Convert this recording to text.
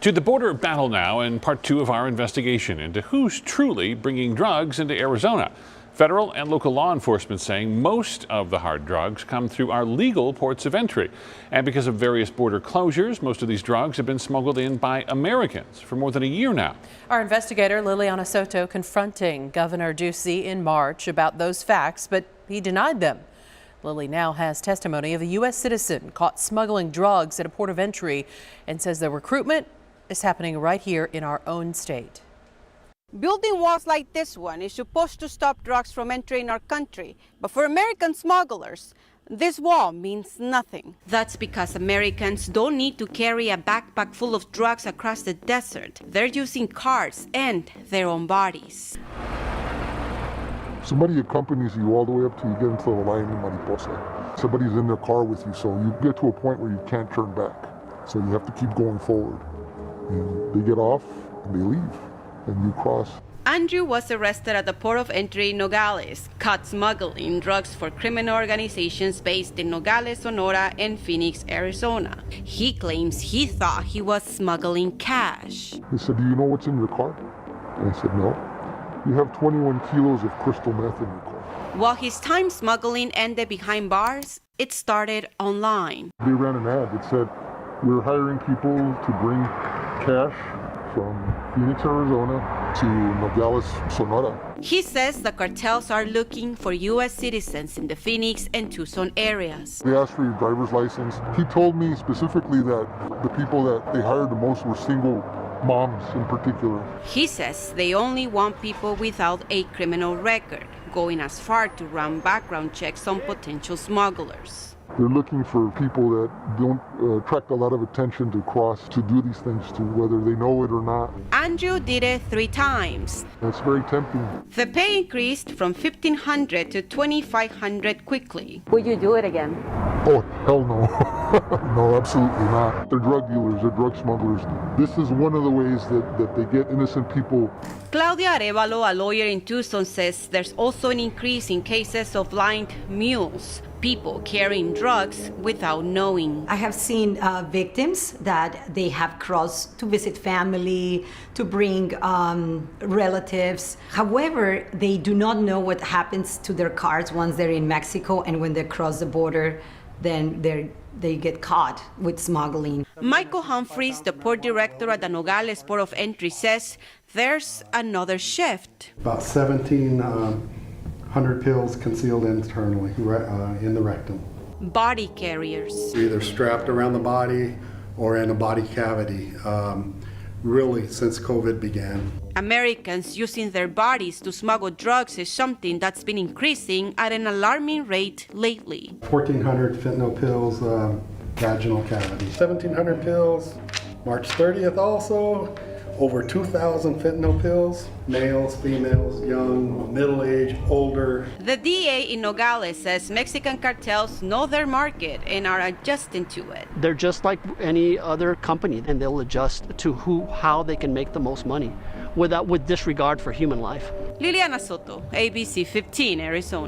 To the border battle now, and part two of our investigation into who's truly bringing drugs into Arizona. Federal and local law enforcement saying most of the hard drugs come through our legal ports of entry. And because of various border closures, most of these drugs have been smuggled in by Americans for more than a year now. Our investigator Liliana Soto confronting Governor Ducey in March about those facts, but he denied them. Lily now has testimony of a U.S. citizen caught smuggling drugs at a port of entry and says the recruitment is happening right here in our own state. Building walls like this one is supposed to stop drugs from entering our country, but for American smugglers, this wall means nothing. That's because Americans don't need to carry a backpack full of drugs across the desert. They're using cars and their own bodies. Somebody accompanies you all the way up till you get into the line in Mariposa. Somebody's in their car with you, so you get to a point where you can't turn back. So you have to keep going forward. And they get off and they leave, and you cross. Andrew was arrested at the port of entry in Nogales, caught smuggling drugs for criminal organizations based in Nogales, Sonora, and Phoenix, Arizona. He claims he thought he was smuggling cash. He said, "Do you know what's in your car?" And I said, "No." "You have 21 kilos of crystal meth in your car." While his time smuggling ended behind bars, it started online. They ran an ad that said, "We're hiring people to bring cash from Phoenix, Arizona to Nogales, Sonora." He says the cartels are looking for U.S. citizens in the Phoenix and Tucson areas. They asked for your driver's license. He told me specifically that the people that they hired the most were single moms in particular. He says they only want people without a criminal record, going as far to run background checks on potential smugglers. They're looking for people that don't attract a lot of attention to cross, to do these things to, whether they know it or not. Andrew did it 3 times. It's very tempting. The pay increased from $1,500 to $2,500 quickly. Would you do it again? Oh, hell no. No, absolutely not. They're drug dealers, they're drug smugglers. This is one of the ways that they get innocent people. Claudia Arevalo, a lawyer in Tucson, says there's also an increase in cases of blind mules, people carrying drugs without knowing. I have seen victims that they have crossed to visit family, to bring relatives. However, they do not know what happens to their cars once they're in Mexico, and when they cross the border, then they get caught with smuggling. Michael Humphreys, the port director at the Nogales Port of Entry, says there's another shift. About 1,700 pills concealed internally in the rectum. Body carriers. Either strapped around the body or in a body cavity, really since COVID began. Americans using their bodies to smuggle drugs is something that's been increasing at an alarming rate lately. 1,400 fentanyl pills, vaginal cavity. 1,700 pills, March 30th also. Over 2,000 fentanyl pills, males, females, young, middle-aged, older. The DA in Nogales says Mexican cartels know their market and are adjusting to it. They're just like any other company, and they'll adjust to how they can make the most money with disregard for human life. Liliana Soto, ABC 15, Arizona.